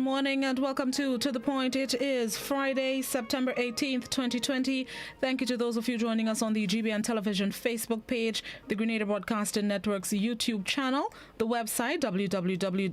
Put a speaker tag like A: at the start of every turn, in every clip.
A: morning and welcome to The Point. It is Friday, September 18th, 2020. Thank you to those of you joining us on the GBN Television Facebook page, the Grenada Broadcasting Network's YouTube channel, the website www.gbn.gd,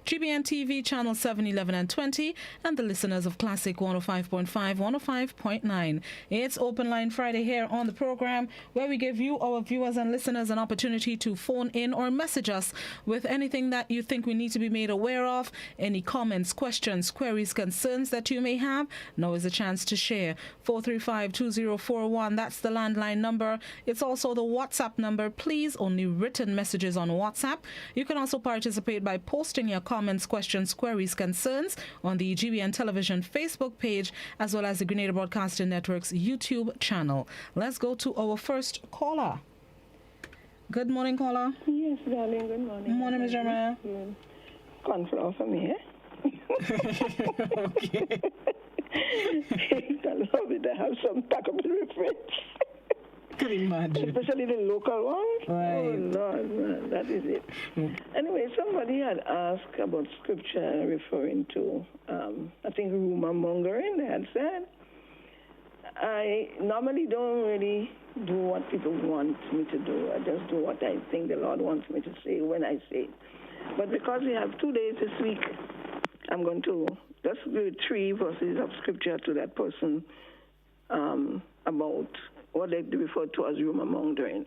A: GBN TV channel 7, 11 and 20, and the listeners of Classic 105.5, 105.9. It's Open Line Friday here on the program where we give you, our viewers and listeners, an opportunity to phone in or message us with anything that you think we need to be made aware of, any comments, questions, queries, concerns that you may have. Now is a chance to share. 435-2041, that's the landline number. It's also the WhatsApp number. Please, only written messages on WhatsApp. You can also participate by posting your comments, questions, queries, concerns on the GBN Television Facebook page as well as the Grenada Broadcasting Network's YouTube channel. Let's go to our first caller. Good morning, caller.
B: Yes, darling, good morning.
A: Good morning, Ms. Jeremiah.
B: Cornflower for me, eh?
A: Okay.
B: I love it. I have some packable refresh.
A: Can you imagine?
B: Especially the local ones.
A: Right.
B: Oh, Lord, man, that is it. Anyway, somebody had asked about scripture referring to, I think, rumor mongering, they had said. I normally don't really do what people want me to do. I just do what I think the Lord wants me to say when I say it. But because we have 2 days this week, I'm going to just read 3 verses of scripture to that person about what they refer to as rumor mongering.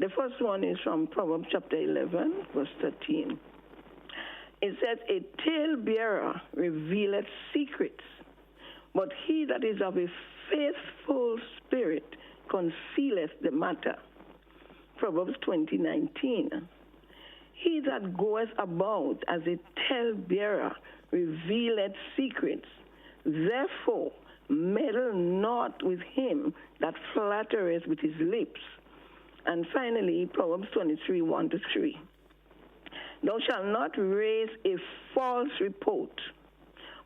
B: The first one is from Proverbs chapter 11, verse 13. It says, "A talebearer revealeth secrets, but he that is of a faithful spirit concealeth the matter." Proverbs 20:19. "He that goeth about as a talebearer revealeth secrets. Therefore, meddle not with him that flattereth with his lips." And finally, Proverbs 23:1-3. "Thou shalt not raise a false report.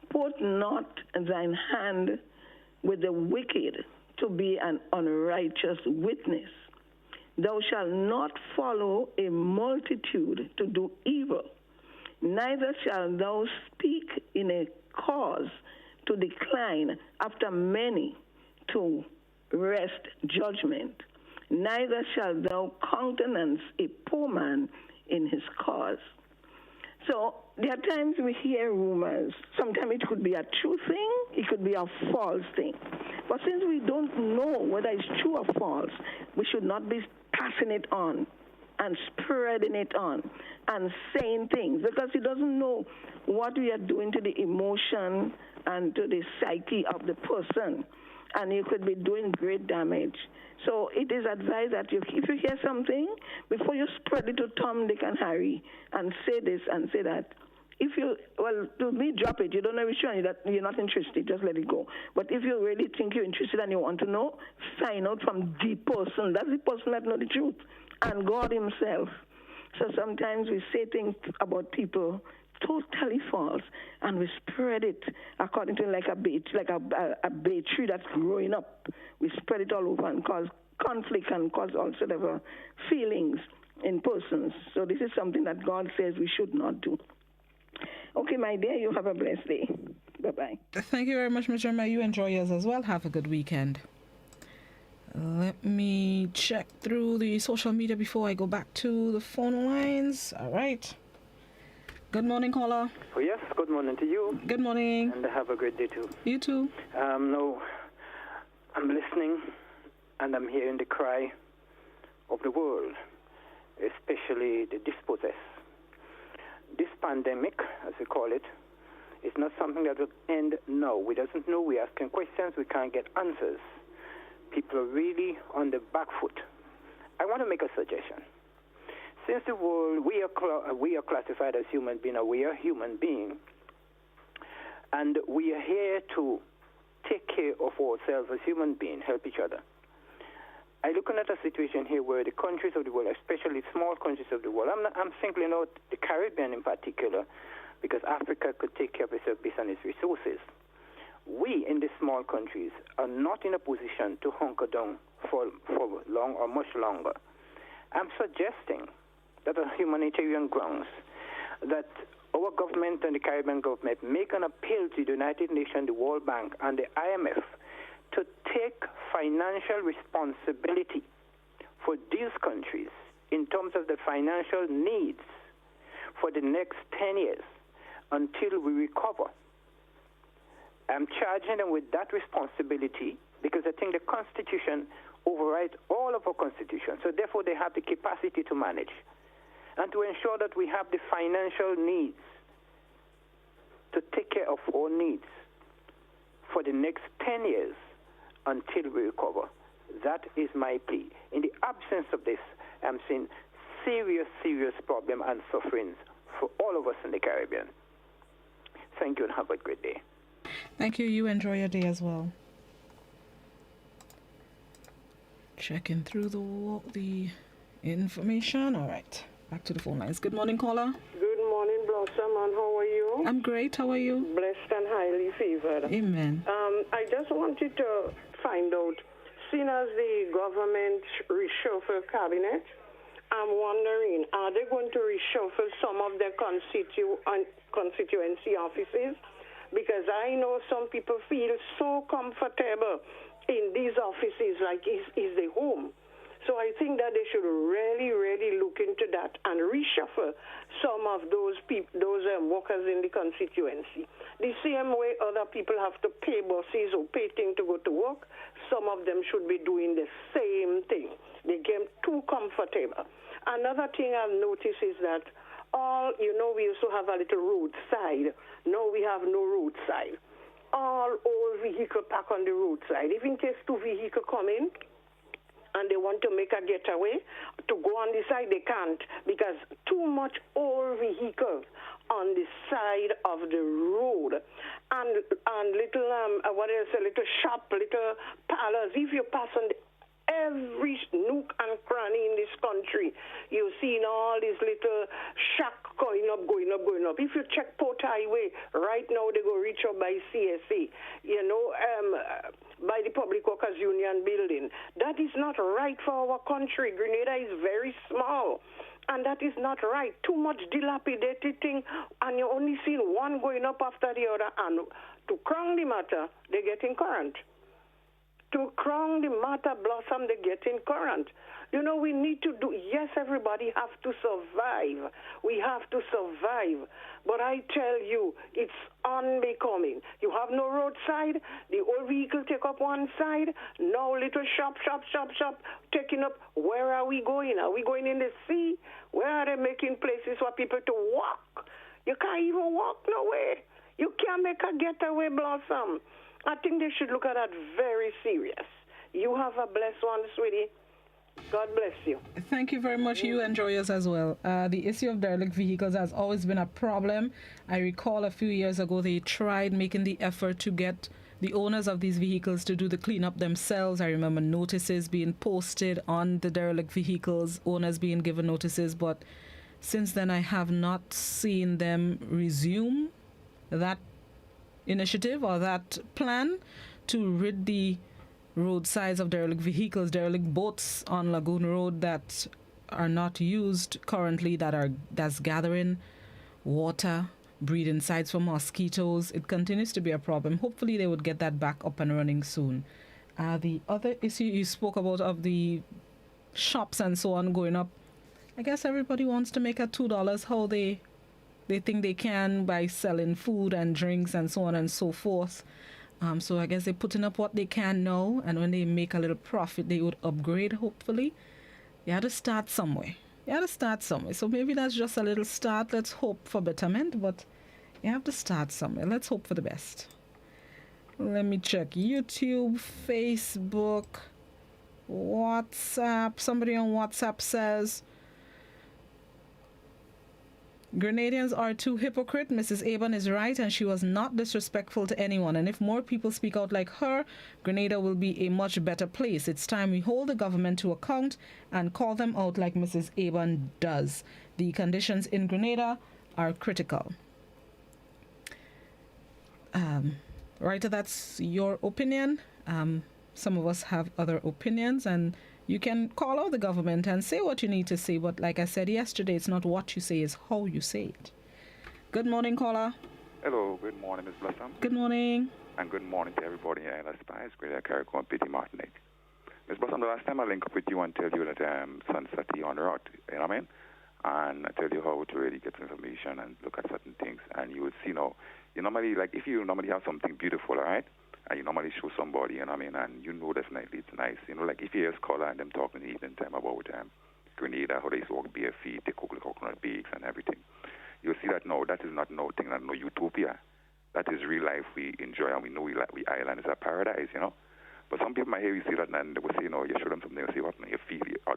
B: Put not thine hand with the wicked to be an unrighteous witness. Thou shalt not follow a multitude to do evil, neither shalt thou speak in a cause to decline after many to wrest judgment, neither shalt thou countenance a poor man in his cause." So there are times we hear rumors. Sometimes it could be a true thing, it could be a false thing. But since we don't know whether it's true or false, we should not be passing it on and spreading it on and saying things, because he doesn't know what we are doing to the emotion and to the psyche of the person, and you could be doing great damage. So it is advised that if you hear something, before you spread it to Tom, Dick, and Harry and say this and say that, to me, drop it. You don't know which one, that you're not interested, just let it go. But if you really think you're interested and you want to know, find out from the person. That's the person that knows the truth, and God himself. So sometimes we say things about people totally false, and we spread it according to like a bay tree that's growing up. We spread it all over and cause conflict and cause all sort of feelings in persons. So this is something that God says we should not do. Okay, my dear, you have a blessed day. Bye-bye.
A: Thank you very much, Mr. Jeremiah. You enjoy yours as well. Have a good weekend. Let me check through the social media before I go back to the phone lines. All right. Good morning, caller.
C: Oh, yes, good morning to you.
A: Good morning.
C: And have a great day, too.
A: You too.
C: No, I'm listening, and I'm hearing the cry of the world, especially the dispossessed. This pandemic, as we call it, is not something that will end now. We doesn't know. We're asking questions. We can't get answers. People are really on the back foot. I want to make a suggestion. Since the world, we are classified as human beings, or we are human beings, and we are here to take care of ourselves as human beings, help each other. I'm looking at a situation here where the countries of the world, especially small countries of the world, I'm singling out the Caribbean in particular, because Africa could take care of itself based on its resources. We in these small countries are not in a position to hunker down for long or much longer. I'm suggesting that on humanitarian grounds, that our government and the Caribbean government make an appeal to the United Nations, the World Bank, and the IMF to take financial responsibility for these countries in terms of the financial needs for the next 10 years until we recover. I'm charging them with that responsibility because I think the Constitution overrides all of our Constitution. So therefore, they have the capacity to manage and to ensure that we have the financial needs to take care of our needs for the next 10 years until we recover. That is my plea. In the absence of this, I'm seeing serious, serious problem and sufferings for all of us in the Caribbean. Thank you and have a great day.
A: Thank you. You enjoy your day as well. Checking through the information. All right. Back to the phone lines. Good morning, caller.
D: Good morning, Blossom, and how are you?
A: I'm great. How are you?
D: Blessed and highly favored.
A: Amen.
D: I just wanted to find out, seeing as the government reshuffle cabinet, I'm wondering, are they going to reshuffle some of their constituency offices? Because I know some people feel so comfortable in these offices like it's their home. So I think that they should really, really look into that and reshuffle some of those workers in the constituency. The same way other people have to pay buses or pay things to go to work, some of them should be doing the same thing. They get too comfortable. Another thing I've noticed is that we used to have a little roadside. Now we have no roadside. All old vehicles park on the roadside. If in case two vehicles come in, and they want to make a getaway to go on the side, they can't because too much old vehicles on the side of the road and little little shop, little parlors. If you pass on every nook and cranny in this country, you've seen all these little shacks going up. If you check Port Highway, right now they go reach up by CSA, by the Public Workers Union building. That is not right for our country. Grenada is very small, and that is not right. Too much dilapidated thing, and you only seen one going up after the other. And to crown the matter, they're getting current. To crown the matter, Blossom, they get in current. We need to do, yes, everybody have to survive. We have to survive. But I tell you, it's unbecoming. You have no roadside. The old vehicle take up one side. No little shop, taking up. Where are we going? Are we going in the sea? Where are they making places for people to walk? You can't even walk nowhere. You can't make a getaway, Blossom. I think they should look at that very serious. You have a blessed one, sweetie. God bless you.
A: Thank you very much. You enjoy us as well. The issue of derelict vehicles has always been a problem. I recall a few years ago they tried making the effort to get the owners of these vehicles to do the cleanup themselves. I remember notices being posted on the derelict vehicles, owners being given notices, but since then I have not seen them resume that initiative or that plan to rid the roadsides of derelict vehicles, derelict boats on Lagoon Road that are not used currently, that's gathering water, breeding sites for mosquitoes. It continues to be a problem. Hopefully they would get that back up and running soon. The other issue you spoke about of the shops and so on going up, I guess everybody wants to make a $2 how they think they can by selling food and drinks and so on and so forth. So I guess they're putting up what they can now, and when they make a little profit, they would upgrade, hopefully. You have to start somewhere. So maybe that's just a little start. Let's hope for betterment, but you have to start somewhere. Let's hope for the best. Let me check YouTube, Facebook, WhatsApp. Somebody on WhatsApp says, Grenadians are too hypocrite. Mrs. Aban is right, and she was not disrespectful to anyone. And if more people speak out like her, Grenada will be a much better place. It's time we hold the government to account and call them out like Mrs. Aban does. The conditions in Grenada are critical. Right, that's your opinion. Some of us have other opinions, and you can call out the government and say what you need to say. But like I said yesterday, it's not what you say, it's how you say it. Good morning, caller.
E: Hello, good morning, Ms. Blossom.
A: Good morning.
E: And good morning to everybody in the Spice, Greater Carriacou and Petty Martinique. Ms. Blossom, the last time I link up with you and tell you that Sunset on the road, you know what I mean? And I tell you how to really get information and look at certain things. And you will see now, you normally, like if you normally have something beautiful, all right? And you normally show somebody, you know what I mean? And you know definitely it's nice. You know, like if you hear a scholar and them talking in the evening time about Grenada, how they used to walk bare feet, they cook the coconut bakes and everything. You'll see that no, that is not no thing, not no utopia. That is real life we enjoy, and we know we island is a paradise, you know. But some people might hear you see that and they will say, you know, you show them something, they say, what, you feel it. Or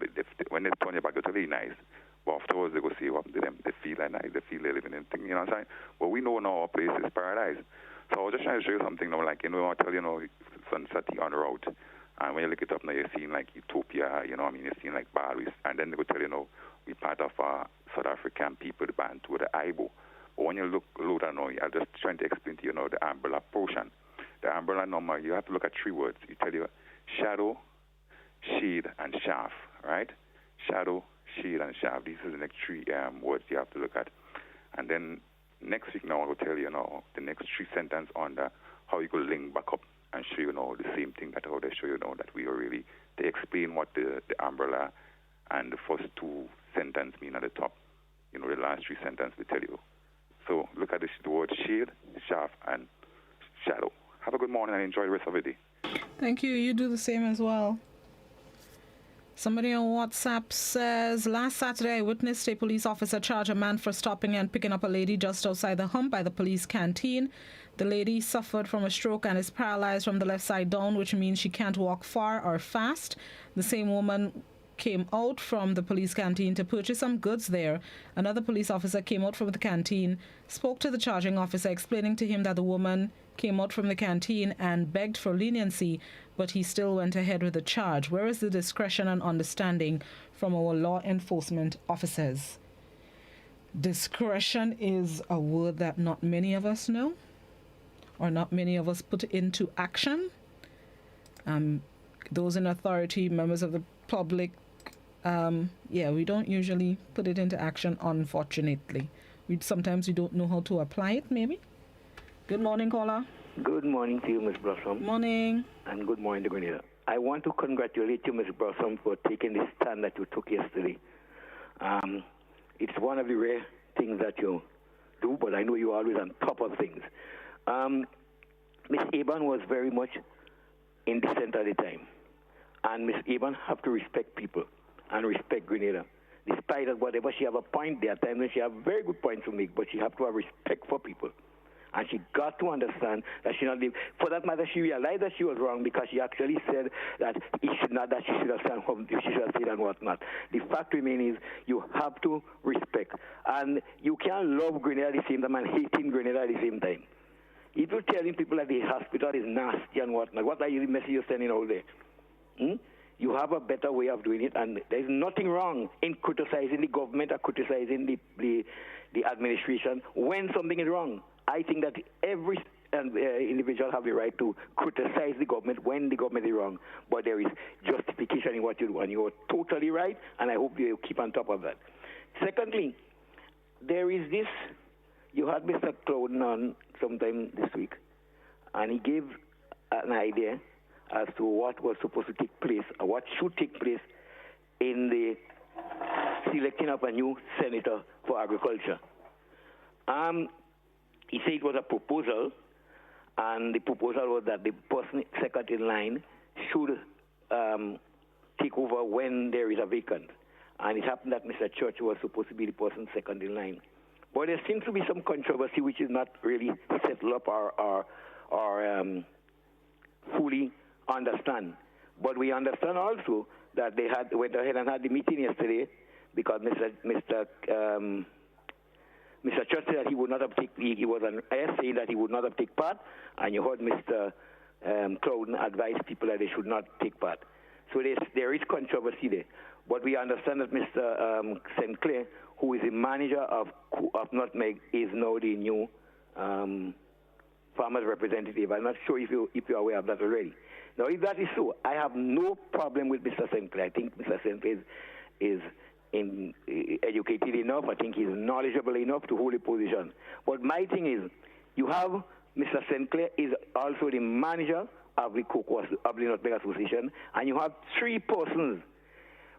E: when they turn your back, it's really nice. But afterwards, they go say, what to them, they feel like nice, they feel they're living in thing, you know what I'm saying? But we know now our place is paradise. So I was just trying to show you something now, like, you know, I tell you, Sunset on the road. And when you look it up now, you're seeing like utopia, you know what I mean? You're seeing like Bali. And then they go tell you, we're part of South African people, the band to the Ibo. But when you look at now, I'm just trying to explain to you now the umbrella portion. The umbrella number, you have to look at three words. You tell you shadow, shade, and shaft, right? Shadow, shade, and shaft. These are the next three words you have to look at. And then next week now, I will tell you now the next three sentences on how you could link back up and show you now the same thing that how they show you now that we are really, they explain what the umbrella and the first two sentences mean at the top. You know, the last three sentences we tell you. So look at the word shade, shaft, and shadow. Have a good morning and enjoy the rest of the day.
A: Thank you. You do the same as well. Somebody on WhatsApp says, last Saturday I witnessed a police officer charge a man for stopping and picking up a lady just outside the hump by the police canteen. The lady suffered from a stroke and is paralyzed from the left side down, which means she can't walk far or fast. The same woman came out from the police canteen to purchase some goods there. Another police officer came out from the canteen, spoke to the charging officer, explaining to him that the woman came out from the canteen and begged for leniency, but he still went ahead with the charge. Where is the discretion and understanding from our law enforcement officers? Discretion is a word that not many of us know, or not many of us put into action. Those in authority, members of the public, we don't usually put it into action, unfortunately. Sometimes we don't know how to apply it, maybe. Good morning, caller.
F: Good morning to you, Ms. Blossom.
A: Morning.
F: And good morning to Grenada. I want to congratulate you, Ms. Blossom, for taking this stand that you took yesterday. It's one of the rare things that you do, but I know you're always on top of things. Ms. Aban was very much in the center at the time. And Ms. Aban have to respect people and respect Grenada. Despite of whatever, she have a point there. At times when she have very good points to make, but she have to have respect for people. And she got to understand that she not live. For that matter, she realized that she was wrong because she actually said that she should have said and whatnot. The fact remains is you have to respect. And you can't love Grenada at the same time and hating Grenada at the same time. If you're telling people that the hospital is nasty and whatnot, what are you the message you're sending out there? You have a better way of doing it, and there's nothing wrong in criticizing the government or criticizing the administration when something is wrong. I think that every individual have the right to criticize the government when the government is wrong, but there is justification in what you do, and you're totally right, and I hope you keep on top of that. Secondly, there is this, you had Mr. Clouden on sometime this week, and he gave an idea as to what was supposed to take place, or what should take place in the selecting of a new senator for agriculture. He said it was a proposal, and the proposal was that the person second in line should take over when there is a vacant. And it happened that Mr. Church was supposed to be the person second in line. But there seems to be some controversy which is not really settled up or fully understand. But we understand also that they went ahead and had the meeting yesterday because Mr. Church said that he would not have he was an saying that he would not have taken part, and you heard Mr. Clouden advise people that they should not take part. So there is controversy there. But we understand that Mr. St. Clair, who is the manager of Nutmeg, is now the new farmers representative. I'm not sure if you're aware of that already. Now, if that is so, I have no problem with Mr. St. Clair. I think Mr. St. Clair is educated enough. I think he's knowledgeable enough to hold a position. But my thing is, you have Mr. Sinclair is also the manager of the Nutmeg Association, and you have 3 persons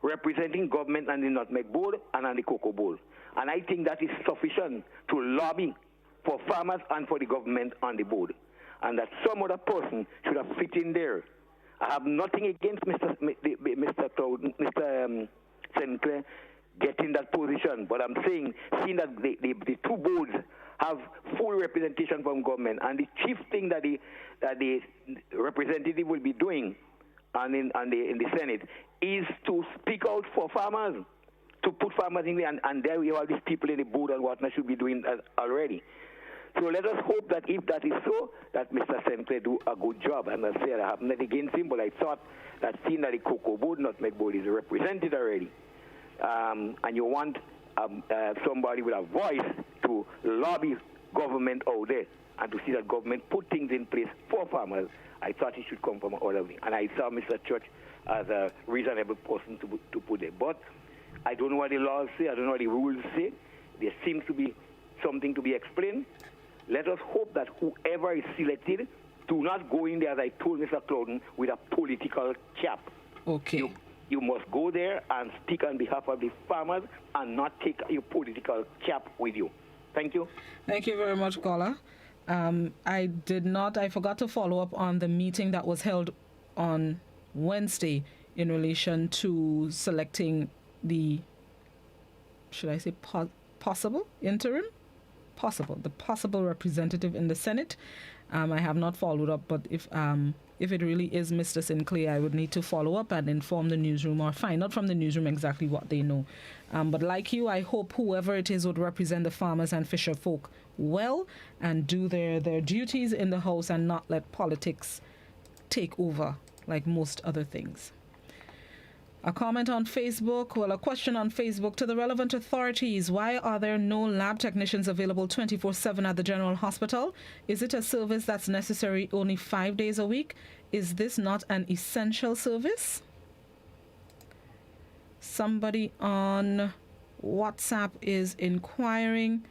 F: representing government and the Nutmeg Board and on the Cocoa Board. And I think that is sufficient to lobby for farmers and for the government on the board. And that some other person should have fit in there. I have nothing against Mr. Sinclair getting that position, but I'm saying, seeing that the 2 boards have full representation from government, and the chief thing that the representative will be doing in the Senate is to speak out for farmers, to put farmers in there, and there we have these people in the board and whatnot should be doing already. So let us hope that if that is so, that Mr. Sinclair do a good job. And I said I have nothing against him, but I thought that seeing that the Cocoa Board, Nutmeg Board is represented already, and you want somebody with a voice to lobby government out there and to see that government put things in place for farmers, I thought it should come from other way. And I saw Mr. Church as a reasonable person to put it. But I don't know what the laws say. I don't know what the rules say. There seems to be something to be explained. Let us hope that whoever is selected do not go in there, as I told Mr. Clouden, with a political cap.
A: Okay.
F: You must go there and speak on behalf of the farmers and not take your political cap with you. Thank you.
A: Thank you very much, caller. I forgot to follow up on the meeting that was held on Wednesday in relation to selecting the, should I say, possible representative in the Senate. I have not followed up, but if it really is Mr. Sinclair, I would need to follow up and inform the newsroom or find out from the newsroom exactly what they know. But like you, I hope whoever it is would represent the farmers and fisher folk well and do their duties in the House and not let politics take over like most other things. A comment on Facebook, a question on Facebook to the relevant authorities. Why are there no lab technicians available 24/7 at the General Hospital? Is it a service that's necessary only 5 days a week? Is this not an essential service? Somebody on WhatsApp is inquiring.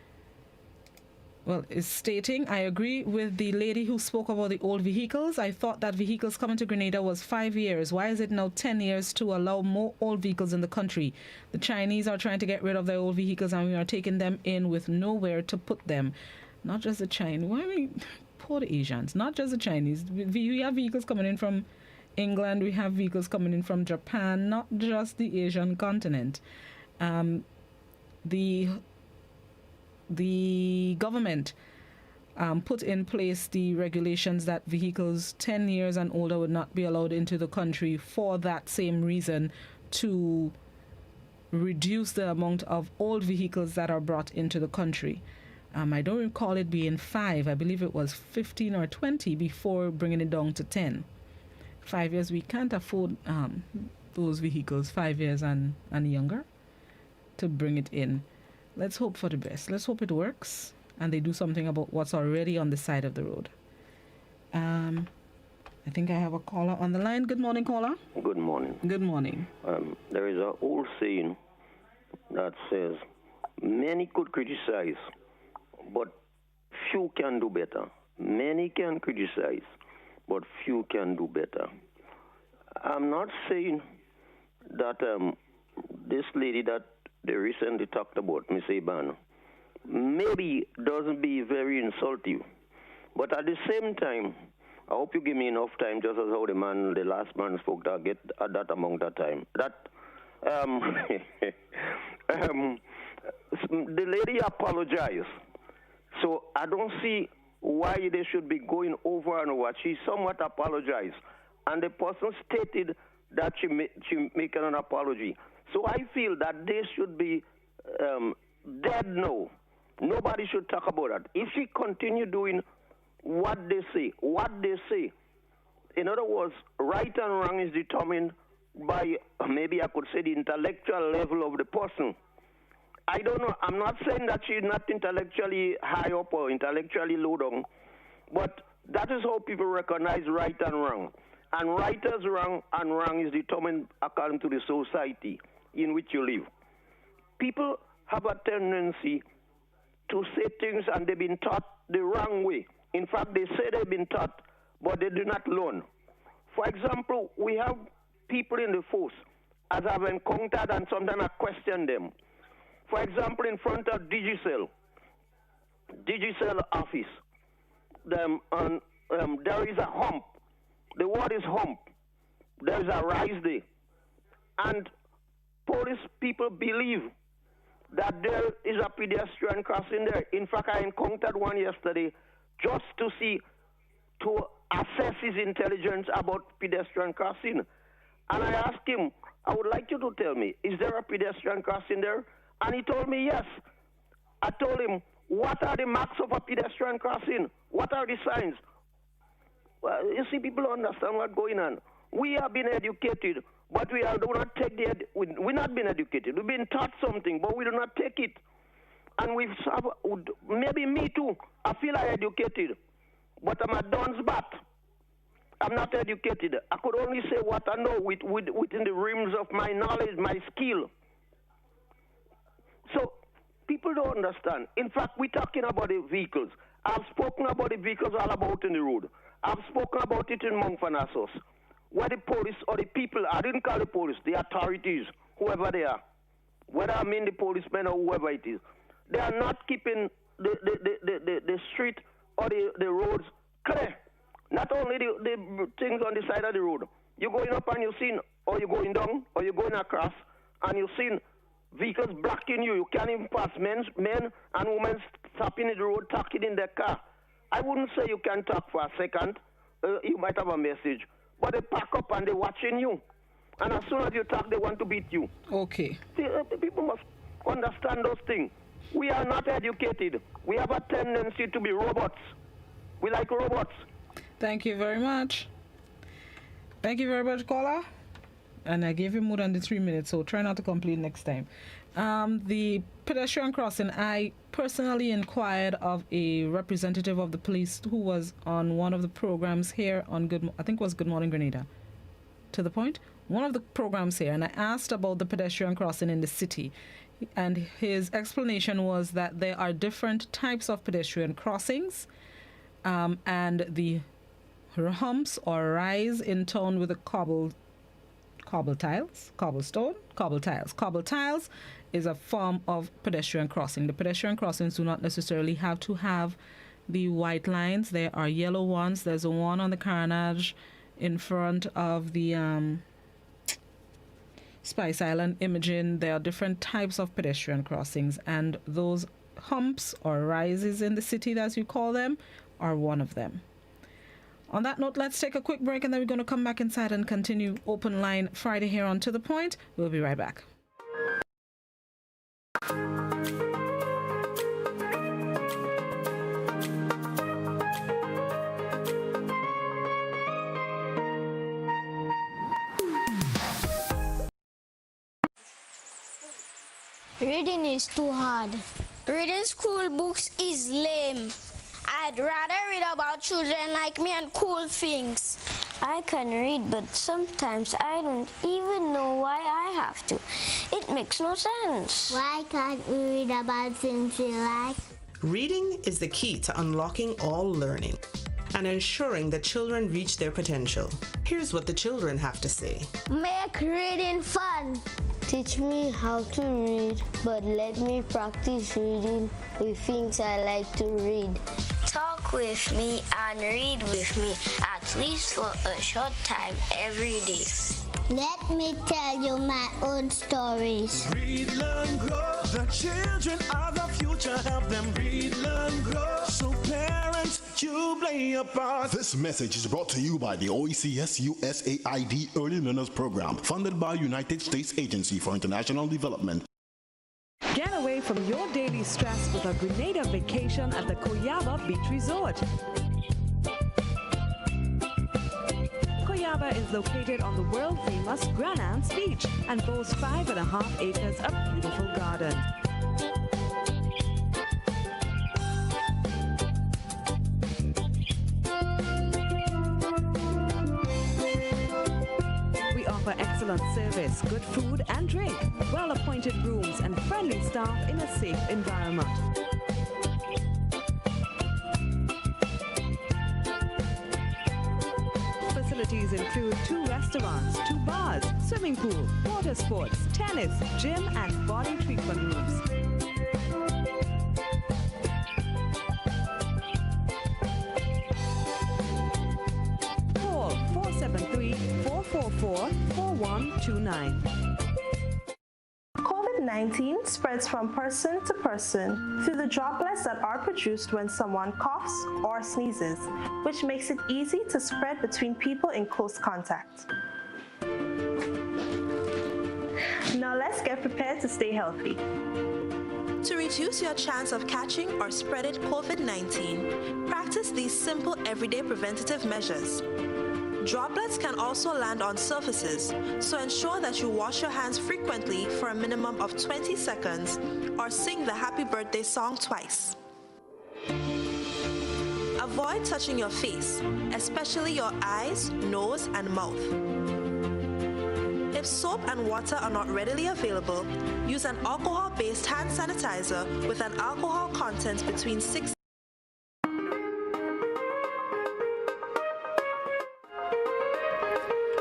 A: Is stating, I agree with the lady who spoke about the old vehicles. I thought that vehicles coming to Grenada was 5 years. Why is it now 10 years to allow more old vehicles in the country? The Chinese are trying to get rid of their old vehicles and we are taking them in with nowhere to put them. Not just the Chinese. Why are we poor the Asians? Not just the Chinese. We have vehicles coming in from England. We have vehicles coming in from Japan. Not just the Asian continent. The government put in place the regulations that vehicles 10 years and older would not be allowed into the country for that same reason, to reduce the amount of old vehicles that are brought into the country. I don't recall it being 5. I believe it was 15 or 20 before bringing it down to 10. 5 years, we can't afford those vehicles 5 years and younger to bring it in. Let's hope for the best. Let's hope it works and they do something about what's already on the side of the road. I think I have a caller on the line. Good morning, caller.
G: Good morning.
A: Good morning.
G: There is an old saying that says, many could criticize, but few can do better. Many can criticize, but few can do better. I'm not saying that this lady that they recently talked about, Miss Eban, maybe doesn't be very insulting. But at the same time, I hope you give me enough time, just as how the last man spoke, to get that amount of time. That the lady apologized. So I don't see why they should be going over and over. She somewhat apologized. And the person stated that she making an apology. So I feel that they should be dead now. Nobody should talk about that. If she continue doing what they say, in other words, right and wrong is determined by, maybe I could say, the intellectual level of the person. I don't know. I'm not saying that she's not intellectually high up or intellectually low down, but that is how people recognize right and wrong. And right is wrong and wrong is determined according to the society in which you live. people have a tendency to say things and they've been taught the wrong way. In fact, they say they've been taught, but they do not learn. For example, we have people in the force as I've encountered and sometimes I question them. For example, in front of Digicel office, there is a hump. The word is hump. There is a rise there. And police people believe that there is a pedestrian crossing there. In fact, I encountered one yesterday just to assess his intelligence about pedestrian crossing. And I asked him, I would like you to tell me, is there a pedestrian crossing there? And he told me yes. I told him, what are the marks of a pedestrian crossing? What are the signs? Well, you see, people don't understand what's going on. We have been educated, but we do not take we're not been educated. We've been taught something, but we do not take it. And maybe me too, I feel I'm educated, but I'm a dunce bat. I'm not educated. I could only say what I know within the rims of my knowledge, my skill. So people don't understand. In fact, we're talking about the vehicles. I've spoken about the vehicles all about in the road. I've spoken about it in Montfanasos, where the police or the people, I didn't call the police, the authorities, whoever they are, whether I mean the policemen or whoever it is, they are not keeping the street or the roads clear. Not only the things on the side of the road. You're going up and you've seen, or you're going down, or you're going across, and you've seen vehicles blocking you. You can't even pass men and women stopping in the road, talking in their car. I wouldn't say you can talk for a second. You might have a message. But they pack up and they're watching you. And as soon as you talk, they want to beat you.
A: Okay.
G: See, people must understand those things. We are not educated. We have a tendency to be robots. We like robots.
A: Thank you very much. Thank you very much, caller. And I gave you more than the 3 minutes, so try not to complain next time. The pedestrian crossing, I personally inquired of a representative of the police who was on one of the programs here on I think it was Good Morning Grenada. To the point, one of the programs here, and I asked about the pedestrian crossing in the city. And his explanation was that there are different types of pedestrian crossings, and the humps or rise in town with the cobble tiles is a form of pedestrian crossing. The pedestrian crossings do not necessarily have to have the white lines. There are yellow ones. There's a one on the carnage in front of the Spice Island Imaging. There are different types of pedestrian crossings, and those humps or rises in the city, as you call them, are one of them. On that note, let's take a quick break, and then we're going to come back inside and continue Open Line Friday here on To The Point. We'll be right back.
H: Reading is too hard. Reading school books is lame. I'd rather read about children like me and cool things. I can read, but sometimes I don't even know why I have to. It makes no sense.
I: Why can't we read about things we like?
J: Reading is the key to unlocking all learning and ensuring that children reach their potential. Here's what the children have to say.
H: Make reading fun.
I: Teach me how to read, but let me practice reading with things I like to read.
H: Talk with me and read with me, at least for a short time every day.
I: Let me tell you my own stories.
K: Read, learn, grow. The children are the future. Help them read, learn, grow. So parents, you play a part.
L: This message is brought to you by the OECS USAID Early Learners Program, funded by United States Agency for International Development.
M: Get away from your daily stress with a Grenada vacation at the Coyaba Beach Resort. Coyaba is located on the world-famous Grand Anse Beach and boasts 5.5 acres of beautiful gardens. We offer offer excellent service, good food and drink, well-appointed rooms and friendly staff in a safe environment. Facilities include 2 restaurants, 2 bars, swimming pool, water sports, tennis, gym and body treatment rooms. Call 473-444-4129.
N: COVID-19 spreads from person to person through the droplets that are produced when someone coughs or sneezes, which makes it easy to spread between people in close contact. Now let's get prepared to stay healthy.
J: To reduce your chance of catching or spreading COVID-19, practice these simple everyday preventative measures. Droplets can also land on surfaces, so ensure that you wash your hands frequently for a minimum of 20 seconds or sing the happy birthday song twice. Avoid touching your face, especially your eyes, nose, and mouth. If soap and water are not readily available, use an alcohol-based hand sanitizer with an alcohol content between 6.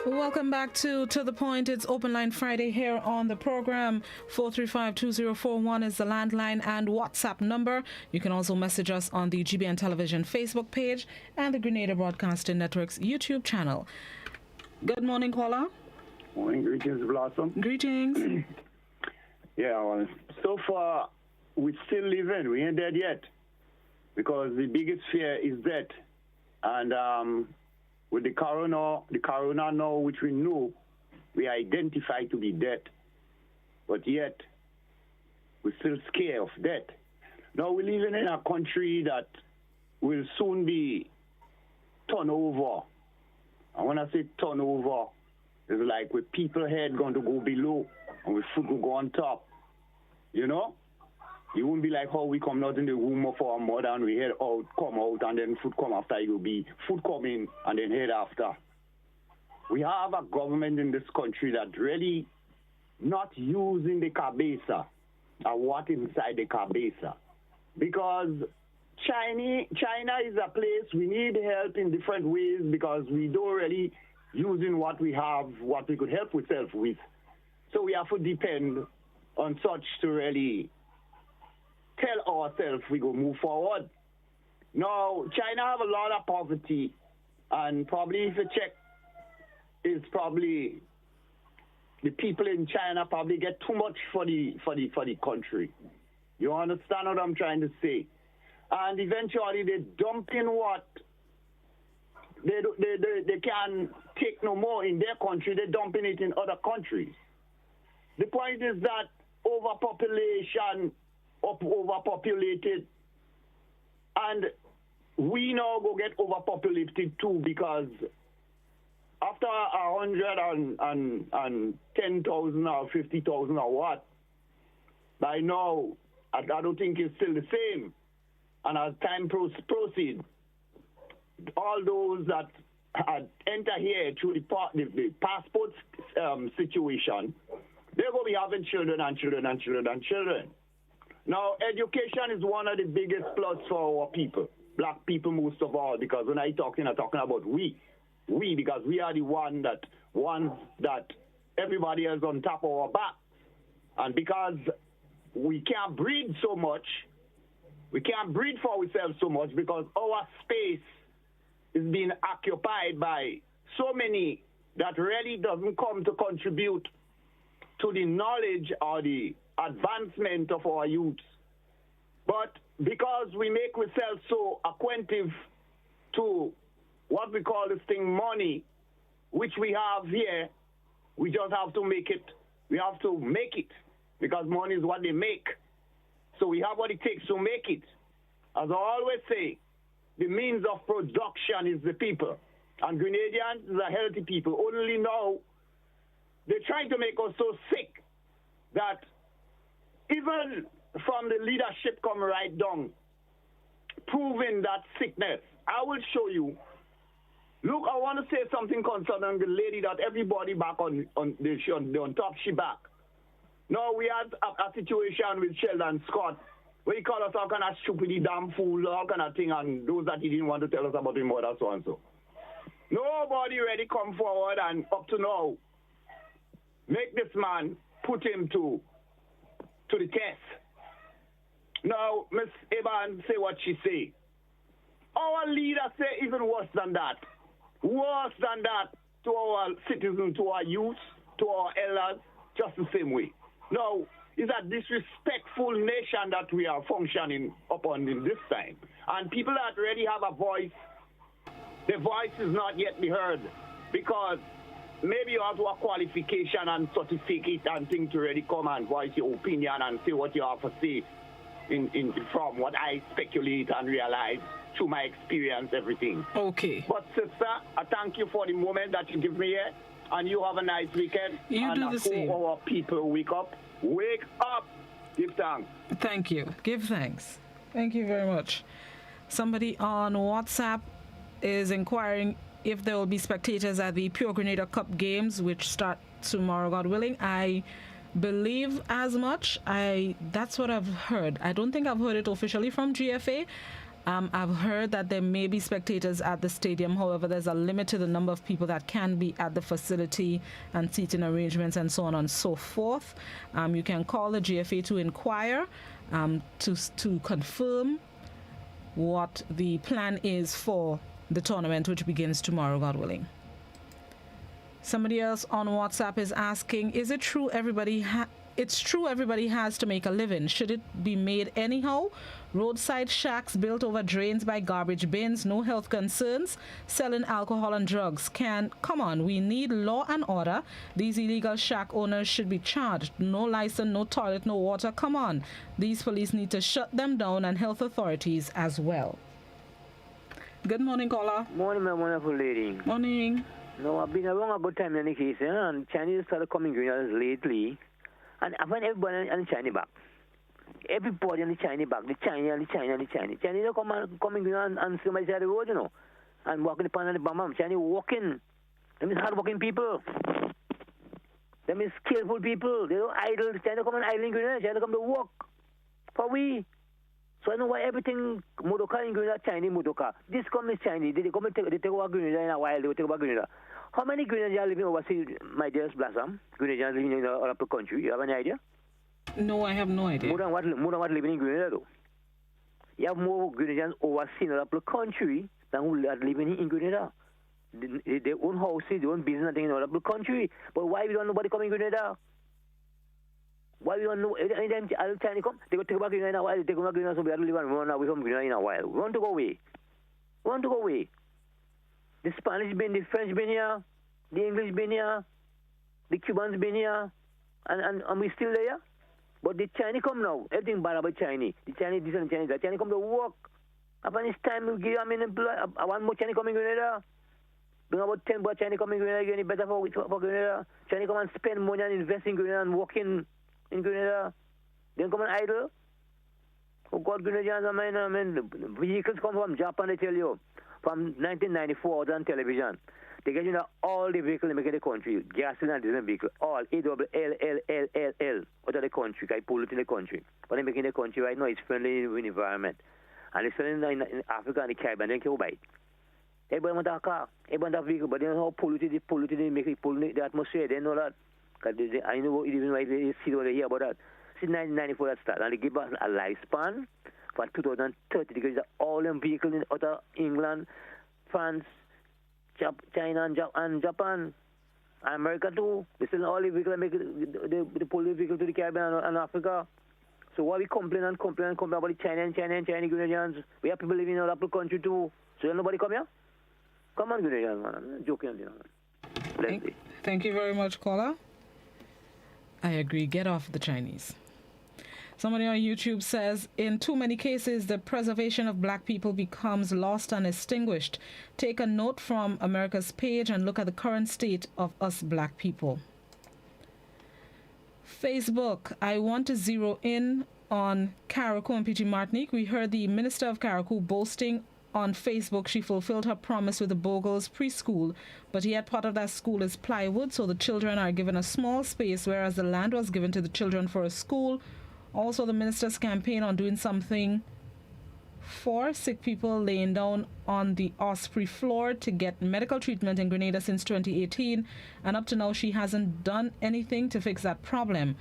A: Welcome back to The Point. It's Open Line Friday here on the program. 435-2041 is the landline and WhatsApp number. You can also message us on the GBN Television Facebook page and the Grenada Broadcasting Network's YouTube channel. Good morning, caller.
O: Morning, greetings, Blossom.
A: Greetings.
O: Yeah, well, so far, we're still living. We ain't dead yet. Because the biggest fear is death. And with the corona now, which we know, we identify to be death. But yet, we're still scared of death. Now we're living in a country that will soon be turned over. And when I say turn over, it's like with people head going to go below and with food will go on top. You know? It won't be like how we come out in the room of our mother and we head out, come out, and then food come after. It will be food coming and then head after. We have a government in this country that really not using the cabeza or what inside the cabeza. Because China is a place we need help in different ways because we don't really using what we have, what we could help ourselves with. So we have to depend on such to really tell ourselves we go move forward. Now, China have a lot of poverty, and probably if you check, it's probably the people in China probably get too much for the country. You understand what I'm trying to say? And eventually they dump in what they can take no more in their country. They're dumping it in other countries. The point is that overpopulation, overpopulated, and we now go get overpopulated too because after 110,000 or 50,000 or what, by now I don't think it's still the same. And as time proceeds, all those that enter here through the passport situation, they're going to be having children and children and children and children. Now, education is one of the biggest plus for our people, black people most of all, because when I'm talking about we, because we are the ones that everybody else on top of our back. And because we can't breed so much, we can't breed for ourselves so much because our space is being occupied by so many that really doesn't come to contribute to the knowledge or the advancement of our youth. But because we make ourselves so acquainted to what we call this thing money, which we have here, we just have to make it. We have to make it because money is what they make. So we have what it takes to make it. As I always say, the means of production is the people. And Grenadians is a healthy people. Only now they're trying to make us so sick that even from the leadership come right down, proving that sickness. I will show you Look, I want to say something concerning the lady that everybody back on top she back. Now we had a situation with Sheldon Scott where he called us all kind of stupid, damn fool, all kind of thing, and those that he didn't want to tell us about his mother, so and so. Nobody really come forward and up to now make this man put him to the test. Now, Miss Eban say what she say. Our leader say even worse than that. Worse than that to our citizens, to our youth, to our elders, just the same way. Now, it's a disrespectful nation that we are functioning upon in this time. And people that already have a voice, the voice is not yet be heard because maybe you have to have qualification and certificate and things to really come and voice your opinion and say what you have to say from what I speculate and realize through my experience, everything.
A: Okay.
O: But sister, I thank you for the moment that you give me here, and you have a nice weekend.
A: You do the same.
O: Our people wake up. Wake up. Give thanks.
A: Thank you. Give thanks. Thank you very much. Somebody on WhatsApp is inquiring if there will be spectators at the Pure Grenada Cup games, which start tomorrow, God willing. I believe as much. That's what I've heard. I don't think I've heard it officially from GFA. I've heard that there may be spectators at the stadium. However, there's a limit to the number of people that can be at the facility and seating arrangements and so on and so forth. You can call the GFA to inquire to confirm what the plan is for the tournament, which begins tomorrow, God willing. Somebody else on WhatsApp is asking, is it true it's true everybody has to make a living? Should it be made anyhow? Roadside shacks built over drains by garbage bins, no health concerns, selling alcohol and drugs. Come on, we need law and order. These illegal shack owners should be charged. No license, no toilet, no water. Come on. These police need to shut them down and health authorities as well. Good morning, caller.
P: Morning, my wonderful lady.
A: Morning.
P: No, I've been around a good time in any case, and Chinese started coming green lately. And I find everybody on the Chinese back. Everybody on the Chinese back. The Chinese. Chinese are coming green and somebody side of the road, you know, and walking the pan and the bam. Chinese walking. Them is hard-working people. Them is skillful people. They don't idle. China come and idling green. China come to work for we. So I know why everything Mudoka in Grenada, Chinese Mudoka. This company is Chinese. They take over Grenada in a while. They will take over Grenada. How many Grenadians are living overseas, my dearest Blossom? Grenadians living in other country. You have any idea?
A: No, I have no idea.
P: More than what living in Grenada, though. You have more Grenadians overseas in other country than who are living in Grenada. They own houses, they own business in other country. But why we don't nobody coming in Grenada? Why we don't know? Anytime China come, they go take back Grenada in a while. They take back Grenada, so we have to live and run away from Grenada in a while. We want to go away. The Spanish been, the French been here, the English been here, the Cubans been here, and we still there. But the Chinese come now. Everything bad about Chinese. The Chinese, this and the Chinese. The Chinese come to work. Upon this time, we give them one more Chinese coming Grenada. Bring about 10 more Chinese coming Grenada again. It's better for Grenada. Chinese come and spend money and invest in Grenada and work in Grenada. Then come and idle. Oh God, Grenadians, I mean, vehicles come from Japan, they tell you. From 1994 on television. They get all the vehicles they make in the country. Gasoline and diesel vehicles. All ALL out of the country. I pull it in the country. But they make in the country right now, it's friendly with the environment. And they're selling in Africa and the Caribbean. They can't buy it. Everybody want a car. Everybody want a vehicle. But they know how polluted they make it pollute the atmosphere. They know that. I know even why they see what they hear about that. Since 1994 that started. And they give us a lifespan for 2030 because all them vehicles in other England, France, China and Japan, and America too. They sell all the vehicles and make they pull the vehicle to the Caribbean and Africa. So why we complain about the Chinese Grenadians? We have people living in other country too. So nobody come here? Come on, Grenadians, man. I'm joking.
A: Thank you very much, caller. I agree. Get off the Chinese. Somebody on YouTube says, in too many cases, the preservation of black people becomes lost and extinguished. Take a note from America's page and look at the current state of us black people. Facebook, I want to zero in on Carriacou and PG Martinique. We heard the Minister of Carriacou boasting on Facebook she fulfilled her promise with the Bogles preschool, but yet part of that school is plywood, so the children are given a small space, whereas the land was given to the children for a school. Also, the minister's campaign on doing something for sick people laying down on the Osprey floor to get medical treatment in Grenada since 2018, and up to now she hasn't done anything to fix that problem.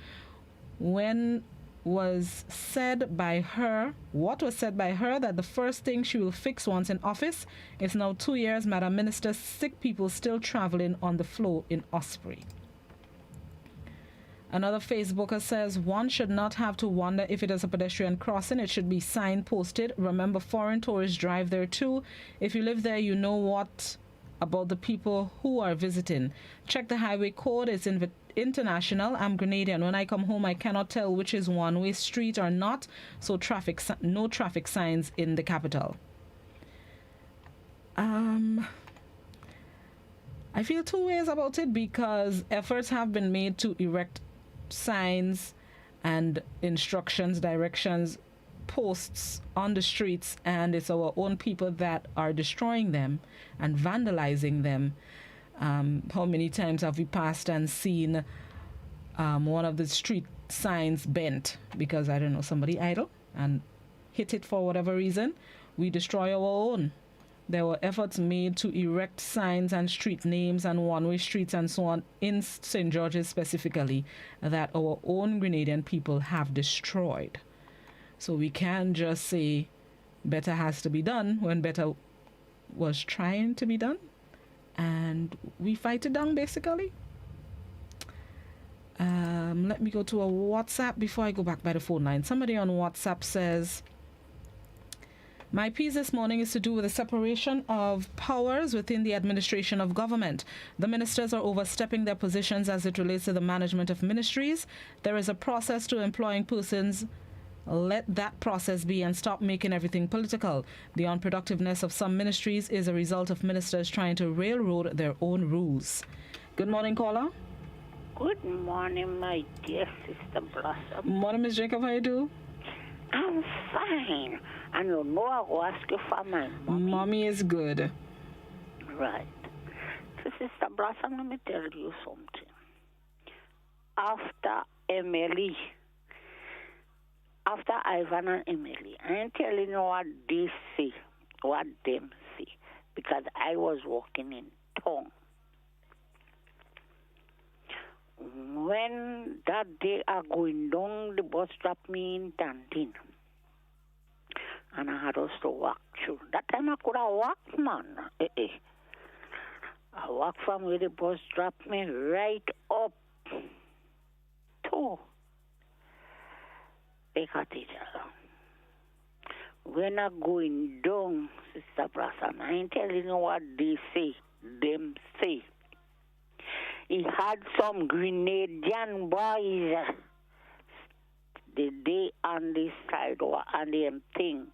A: What was said by her that the first thing she will fix once in office. It's now 2 years, Madam Minister, sick people still traveling on the floor in Osprey. Another Facebooker says one should not have to wonder if it is a pedestrian crossing. It should be sign posted. Remember, foreign tourists drive there too. If you live there, you know what about the people who are visiting. Check the highway code. It's international. I'm Grenadian. When I come home, I cannot tell which is one-way street or not. So no traffic signs in the capital. I feel two ways about it, because efforts have been made to erect signs and instructions, directions, posts on the streets, and it's our own people that are destroying them and vandalizing them. How many times have we passed and seen one of the street signs bent because, I don't know, somebody idle and hit it for whatever reason? We destroy our own. There were efforts made to erect signs and street names and one-way streets and so on in St. George's specifically that our own Grenadian people have destroyed. So we can't just say better has to be done when better was trying to be done, and we fight it down basically. Let me go to a WhatsApp before I go back by the phone line. Somebody on WhatsApp says, my piece this morning is to do with the separation of powers within the administration of government. The ministers are overstepping their positions as it relates to the management of ministries. There is a process to employing persons. Let that process be and stop making everything political. The unproductiveness of some ministries is a result of ministers trying to railroad their own rules. Good morning, caller.
Q: Good morning, my dear Sister Blossom.
A: Morning, Miss Jacob. How you do?
Q: I'm fine. And you know I will ask you for my mommy.
A: Mommy is good.
Q: Right. So, Sister Blossom, let me tell you something. After Emily, after Ivan and Emily, I ain't telling you what they say, what them say, because I was walking in town. When that day I going down, the bus dropped me in Tandin. And I had us to walk through. That time I could have walked, man. I walked from where the bus dropped me right up to the cathedral. When I going down, Sister Blossom, I ain't telling you what they say, them say. He had some Grenadian boys the day on the sidewalk and them thing.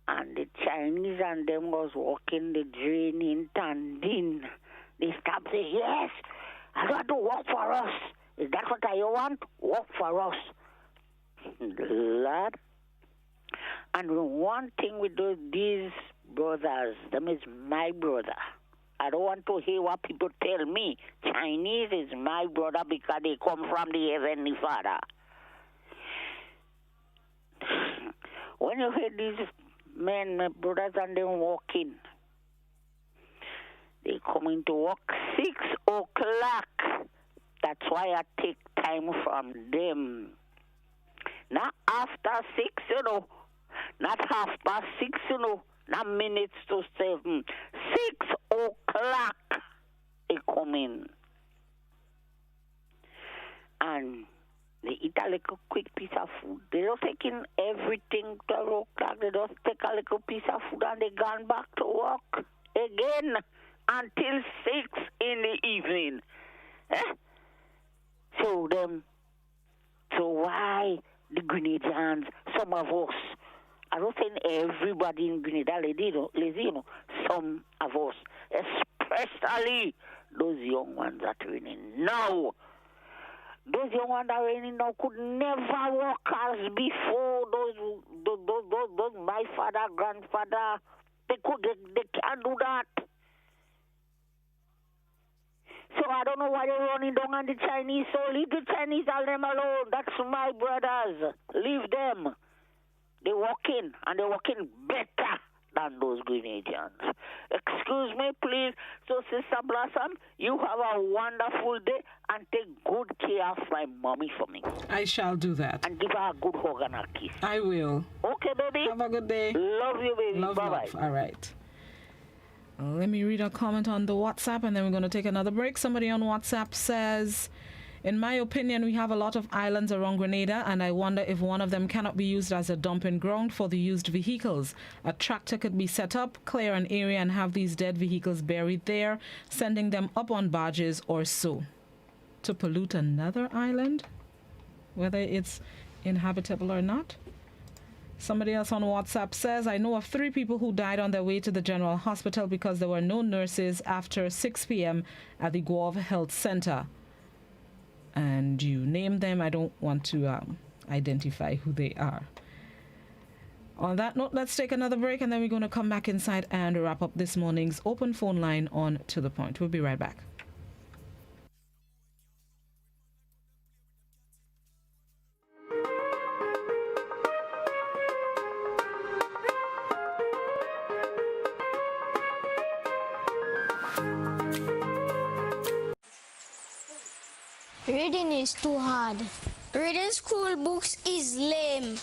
Q: And the Chinese and them was walking the drain in Tandin. They stopped saying, yes, I want to work for us. Is that what I want? Work for us. Lord. And one thing with these brothers, them is my brother. I don't want to hear what people tell me. Chinese is my brother because they come from the Heavenly Father. When you hear these men, my brothers, and them walking, they coming to work 6 o'clock. That's why I take time from them. Not after 6, you know. Not 6:30, you know. Not minutes to 7. 6 o'clock they come in. And they eat a little quick piece of food. They don't take in everything 12 o'clock. They just take a little piece of food and they gone back to work again until 6 in the evening. So why the Grenadians, some of us, I don't think everybody in Grenada lazy, you know, some of us, especially those young ones that are training now. Those young ones that are training now could never work as before. Those my father, grandfather, They can't do that. So I don't know why they're running down on the Chinese. So leave the Chinese, all them alone. That's my brothers. Leave them. They working, and they're working better than those Grenadians. Excuse me, please. So, Sister Blossom, you have a wonderful day, and take good care of my mommy for me.
A: I shall do that.
Q: And give her a good hug and a kiss.
A: I will.
Q: Okay, baby.
A: Have a good day.
Q: Love you, baby.
A: Love.
Q: Bye-bye.
A: All right. Let me read a comment on the WhatsApp, and then we're going to take another break. Somebody on WhatsApp says, in my opinion, we have a lot of islands around Grenada, and I wonder if one of them cannot be used as a dumping ground for the used vehicles. A tractor could be set up, clear an area, and have these dead vehicles buried there, sending them up on barges or so. To pollute another island, whether it's inhabitable or not. Somebody else on WhatsApp says, I know of 3 people who died on their way to the general hospital because there were no nurses after 6 p.m. at the Guave Health Center. And you name them. I don't want to identify who they are. On that note, let's take another break, and then we're going to come back inside and wrap up this morning's open phone line on To The Point. We'll be right back.
H: Reading is too hard. Reading school books is lame.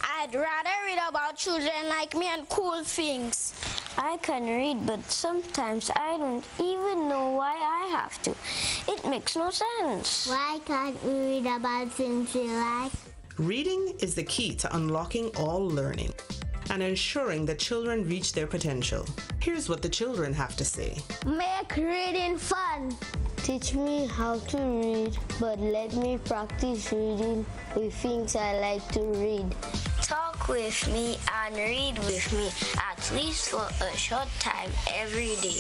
H: I'd rather read about children like me and cool things. I can read, but sometimes I don't even know why I have to. It makes no sense. Why can't we read about things we like?
R: Reading is the key to unlocking all learning and ensuring that children reach their potential. Here's what the children have to say.
H: Make reading fun.
I: Teach me how to read, but let me practice reading with things I like to read.
H: Talk with me and read with me, at least for a short time every day.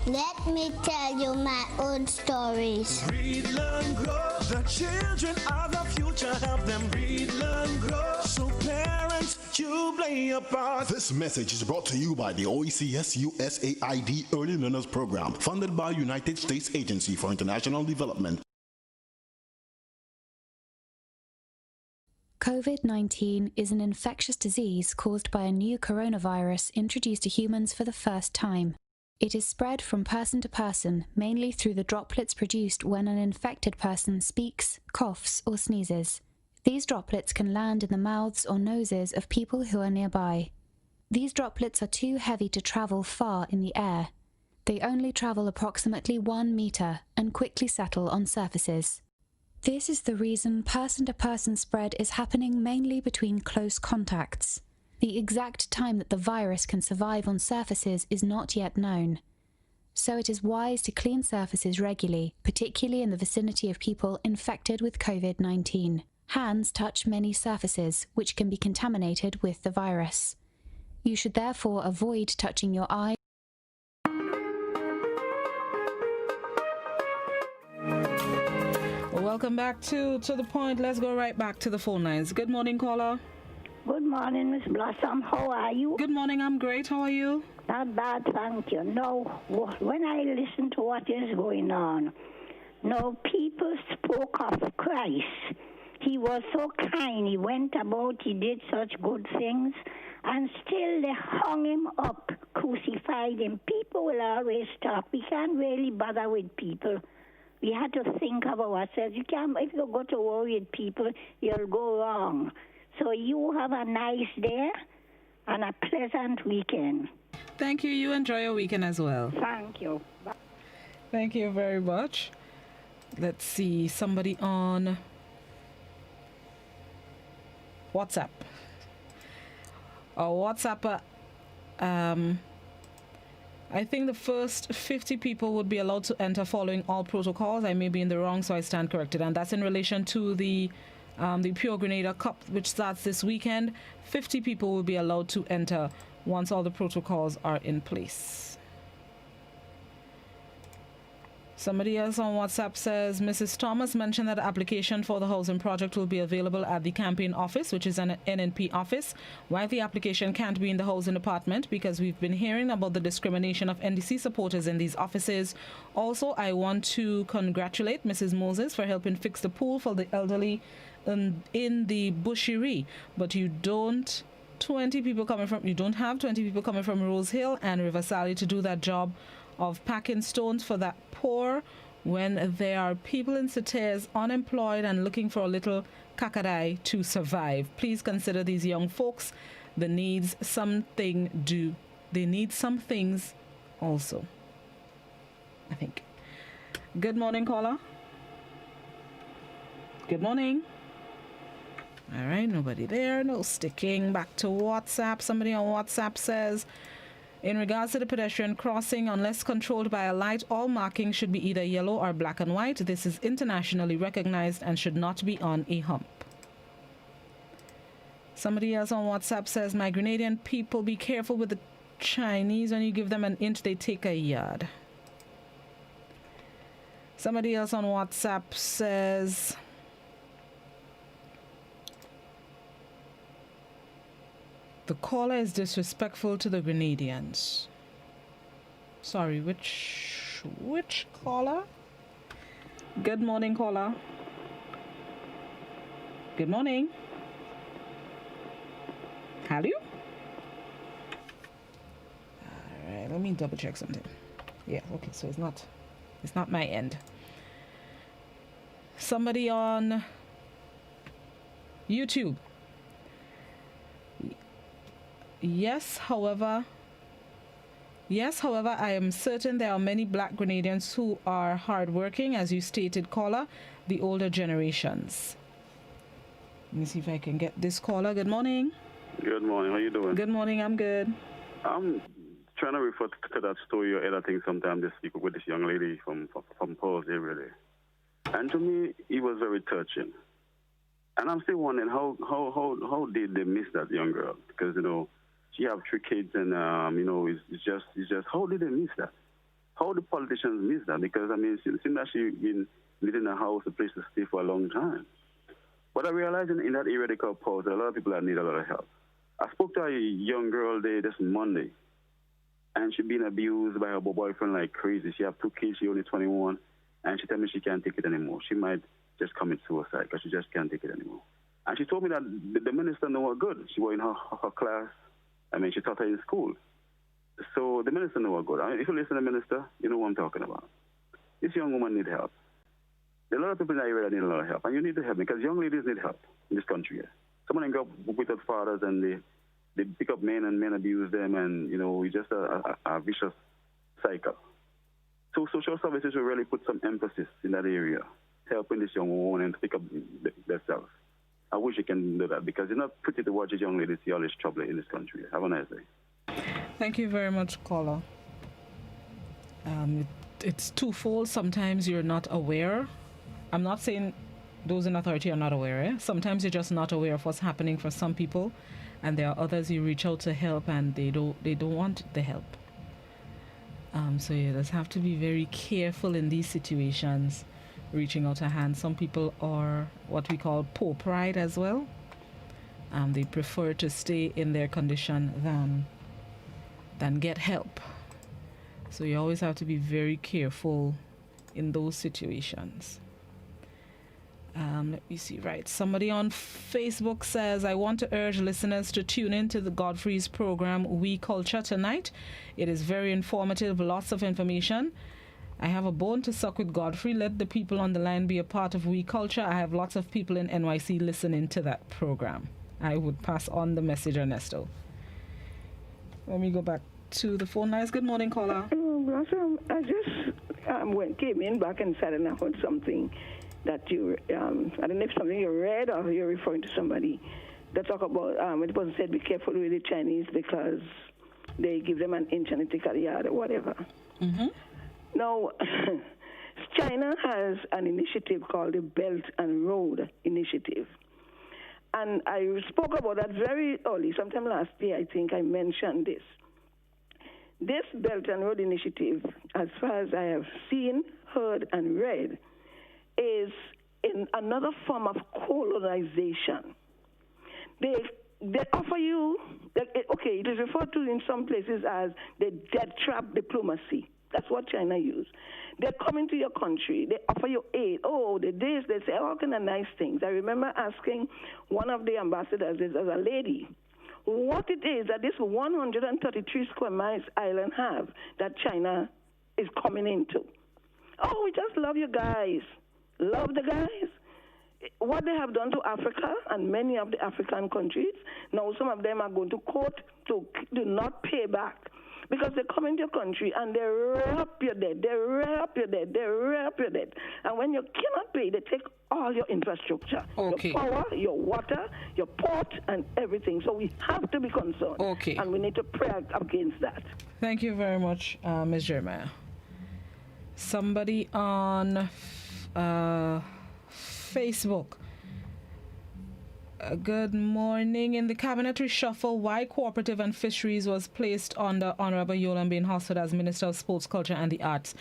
H: Let me tell you my own stories.
K: Read, learn, grow. The children are the future. Help them read, learn, grow. So parents, you play a part.
L: This message is brought to you by the OECS USAID Early Learners Program, funded by United States Agency for International Development.
S: COVID-19 is an infectious disease caused by a new coronavirus introduced to humans for the first time. It is spread from person to person, mainly through the droplets produced when an infected person speaks, coughs, or sneezes. These droplets can land in the mouths or noses of people who are nearby. These droplets are too heavy to travel far in the air. They only travel approximately 1 meter and quickly settle on surfaces. This is the reason person-to-person spread is happening mainly between close contacts. The exact time that the virus can survive on surfaces is not yet known. So it is wise to clean surfaces regularly, particularly in the vicinity of people infected with COVID-19. Hands touch many surfaces, which can be contaminated with the virus. You should therefore avoid touching your eye.
A: Welcome back to The Point. Let's go right back to the phone lines. Good morning, caller.
Q: Good morning, Miss Blossom. How are you?
A: Good morning. I'm great. How are you?
Q: Not bad, thank you. No, when I listen to what is going on, no, people spoke of Christ. He was so kind. He went about, he did such good things, and still they hung him up, crucified him. People will always talk. We can't really bother with people. We had to think of ourselves. You can't, if you go to war with people, you'll go wrong. So you have a nice day and a pleasant weekend.
A: Thank you. You enjoy your weekend as well.
Q: Thank you. Bye.
A: Thank you very much. Let's see. Somebody on WhatsApp. WhatsApp. I think the first 50 people would be allowed to enter following all protocols. I may be in the wrong, so I stand corrected. And that's in relation to the Pure Grenada Cup, which starts this weekend. 50 people will be allowed to enter once all the protocols are in place. Somebody else on WhatsApp says, Mrs. Thomas mentioned that the application for the housing project will be available at the campaign office, which is an NNP office. Why the application can't be in the housing department? Because we've been hearing about the discrimination of NDC supporters in these offices. Also, I want to congratulate Mrs. Moses for helping fix the pool for the elderly in the Bushery. But you don't have 20 people coming from Rose Hill and River to do that job of packing stones for that poor when there are people in Sauters unemployed and looking for a little kakadai to survive. Please consider these young folks. They need some things also, I think. Good morning, caller. Good morning. All right, nobody there. No sticking. Back to WhatsApp. Somebody on WhatsApp says, in regards to the pedestrian crossing, unless controlled by a light, all markings should be either yellow or black and white. This is internationally recognized and should not be on a hump. Somebody else on WhatsApp says, my Grenadian people, be careful with the Chinese. When you give them an inch, they take a yard. Somebody else on WhatsApp says, the caller is disrespectful to the Grenadians. Sorry, which caller? Good morning, caller. Good morning. Hello? All right, let me double check something. Yeah, okay, so it's not my end. Somebody on YouTube. Yes, however, I am certain there are many black Grenadians who are hardworking, as you stated, caller, the older generations. Let me see if I can get this caller. Good morning.
T: Good morning. How you doing?
A: Good morning. I'm good.
T: I'm trying to refer to that story you had, I think, sometime this week with this young lady from Paul's area there. And to me, it was very touching. And I'm still wondering how did they miss that young girl? Because, she have 3 kids, and it's just how did they miss that? How the politicians miss that? Because it seems that she's been living in a house, a place to stay for a long time. But I realized in that area they call Pause, a lot of people that need a lot of help. I spoke to a young girl there this Monday, and she's been abused by her boyfriend like crazy. She have 2 kids, she only 21, and she told me she can't take it anymore. She might just commit suicide because she just can't take it anymore. And she told me that the minister know her good. She was in her class. She taught her in school. So the minister know her good. If you listen to the minister, you know what I'm talking about. This young woman needs help. There are a lot of people in that area that need a lot of help, and you need to help because young ladies need help in this country. Some of them go with their fathers and they pick up men and men abuse them, and it's just a vicious cycle. So social services will really put some emphasis in that area, helping this young woman to pick up themselves. I wish you can do that because it's not pretty to watch a young lady see all this trouble in this country. Have a nice day.
A: Thank you very much, caller. It's twofold. Sometimes you're not aware. I'm not saying those in authority are not aware. Sometimes you're just not aware of what's happening for some people, and there are others you reach out to help and they don't want the help. So you just have to be very careful in these situations, reaching out a hand. Some people are what we call poor pride as well. They prefer to stay in their condition than get help. So you always have to be very careful in those situations. Let me see. Right. Somebody on Facebook says, I want to urge listeners to tune in to the Godfrey's program, We Culture, tonight. It is very informative, lots of information. I have a bone to suck with Godfrey. Let the people on the line be a part of We Culture. I have lots of people in NYC listening to that program. I would pass on the message, Ernesto. Let me go back to the phone lines. Good morning, caller.
B: I just came in back and sat and I heard something that you, I don't know if something you read or you're referring to somebody that talk about, when the person said be careful with the Chinese because they give them an inch and they take a yard or whatever.
A: Mm-hmm.
B: Now, China has an initiative called the Belt and Road Initiative. And I spoke about that very early, sometime last year, I think I mentioned this. This Belt and Road Initiative, as far as I have seen heard and read, is in another form of colonization. They offer you, okay, it is referred to in some places as the death trap diplomacy. That's what China used. They come into your country, they offer you aid. Oh, they say all kind of nice things. I remember asking one of the ambassadors, as a lady, what it is that this 133 square miles island have that China is coming into. Oh, we just love you guys. Love the guys. What they have done to Africa and many of the African countries, now some of them are going to court to do not pay back. Because they come into your country and they wrap you dead, And when you cannot pay, they take all your infrastructure, your power, your water, your port, and everything. So we have to be concerned.
A: Okay.
B: And we need to pray against that.
A: Thank you very much, Ms. Jeremiah. Somebody on Facebook. Good morning. In the cabinet reshuffle, why Cooperative and Fisheries was placed under Honorable Yolan Bain Hosford as Minister of Sports, Culture and the Arts?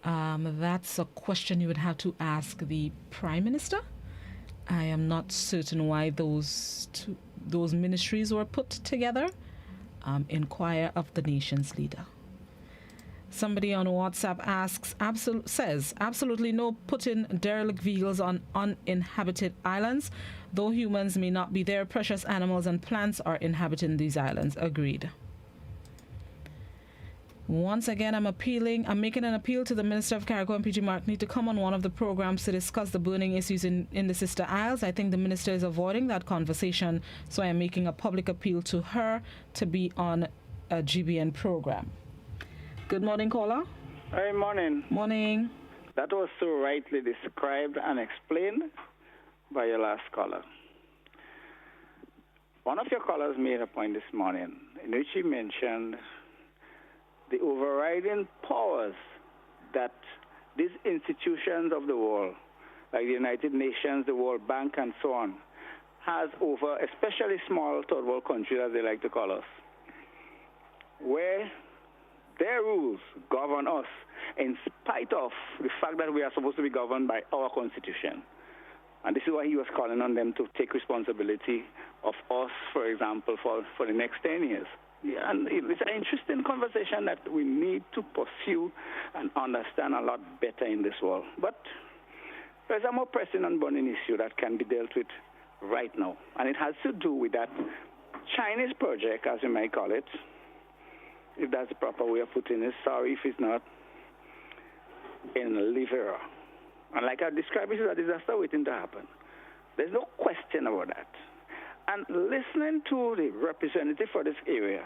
A: That's a question you would have to ask the Prime Minister. I am not certain why those ministries were put together. Inquire of the nation's leader. Somebody on WhatsApp says, absolutely no putting derelict vehicles on uninhabited islands. Though humans may not be there, precious animals and plants are inhabiting these islands. Agreed. Once again, I'm making an appeal to the Minister of Carriacou and PG Martini to come on one of the programs to discuss the burning issues in the Sister Isles. I think the Minister is avoiding that conversation, so I am making a public appeal to her to be on a GBN program. Good morning, caller.
U: Hi, morning.
A: Morning.
U: That was so rightly described and explained by your last caller. One of your callers made a point this morning in which he mentioned the overriding powers that these institutions of the world, like the United Nations, the World Bank, and so on, has over especially small third world countries, as they like to call us, where their rules govern us in spite of the fact that we are supposed to be governed by our Constitution. And this is why he was calling on them to take responsibility of us, for example, for the next 10 years. Yeah, and it's an interesting conversation that we need to pursue and understand a lot better in this world. But there's a more pressing and burning issue that can be dealt with right now. And it has to do with that Chinese project, as you might call it, if that's the proper way of putting it. Sorry if it's not, in Livera. And like I described, it is a disaster waiting to happen. There's no question about that. And listening to the representative for this area,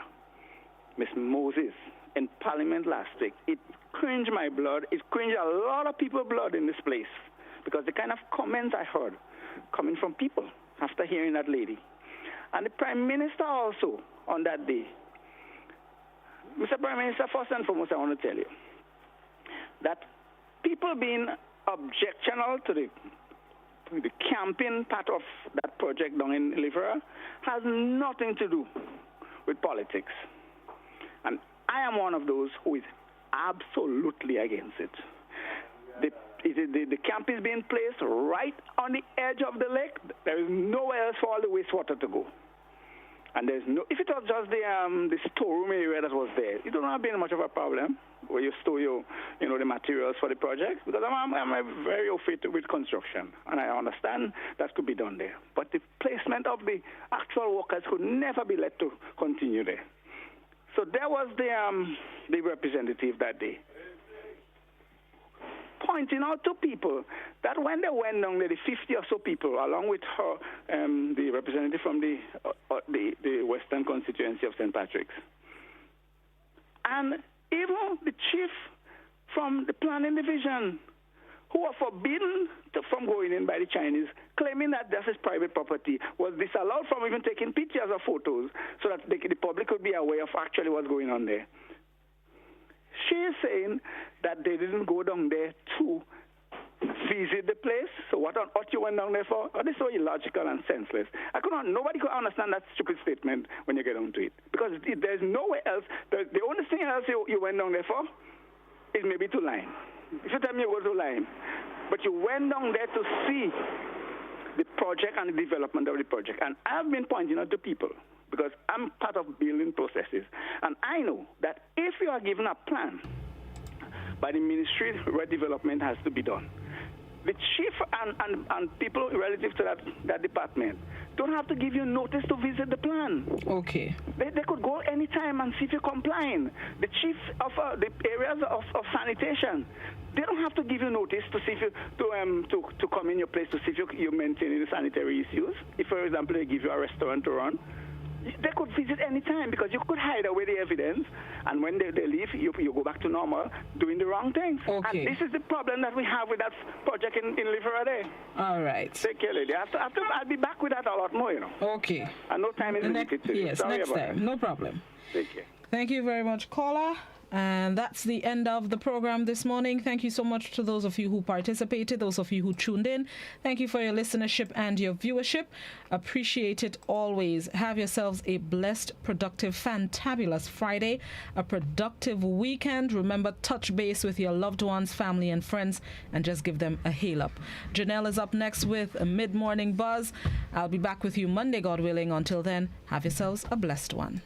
U: Ms. Moses, in Parliament last week, it cringed my blood. It cringed a lot of people's blood in this place because the kind of comments I heard coming from people after hearing that lady. And the Prime Minister also on that day. Mr. Prime Minister, first and foremost, I want to tell you that people being objectional to the camping part of that project down in Livera has nothing to do with politics. And I am one of those who is absolutely against it. The camp is being placed right on the edge of the lake. There is nowhere else for all the wastewater to go. And there's no, if it was just the storeroom area that was there, it would not have been much of a problem where you store the materials for the project, because I'm very au fait with construction, and I understand that could be done there. But the placement of the actual workers could never be let to continue there. So there was the representative that day pointing out to people that when they went down there, the 50 or so people, along with her, the representative from the Western constituency of St. Patrick's, and even the chief from the planning division, who were forbidden from going in by the Chinese, claiming that this is private property, was disallowed from even taking pictures or photos so that the public could be aware of actually what's going on there. She is saying that they didn't go down there to visit the place. So what on earth you went down there for? Oh, this is so illogical and senseless. Nobody could understand that stupid statement when you get down to it. Because there's nowhere else. The only thing else you went down there for is maybe to line. If you tell me you go to Lime, but you went down there to see the project and the development of the project. And I've been pointing out to people, because I'm part of building processes, and I know that if you are given a plan by the ministry where development has to be done, the chief and people relative to that department don't have to give you notice to visit the plan.
A: Okay.
U: They could go anytime and see if you're complying. The chief of the areas of sanitation, they don't have to give you notice to see if you to come in your place to see if you're maintaining the sanitary issues. If, for example, they give you a restaurant to run, they could visit any time, because you could hide away the evidence, and when they leave, you go back to normal, doing the wrong things.
A: Okay.
U: And this is the problem that we have with that project in Liverade.
A: All right.
U: Take care, lady. I'll be back with that a lot more, you know.
A: Okay.
U: And no time is limited to you.
A: Yes,
U: Sorry
A: next
U: about
A: time.
U: that.
A: No problem.
U: Take care.
A: Thank you very much, caller. And that's the end of the program this morning. Thank you so much to those of you who participated, those of you who tuned in. Thank you for your listenership and your viewership. Appreciate it always. Have yourselves a blessed, productive, fantabulous Friday, a productive weekend. Remember, touch base with your loved ones, family, and friends, and just give them a hail up. Janelle is up next with a mid-morning buzz. I'll be back with you Monday, God willing. Until then, have yourselves a blessed one.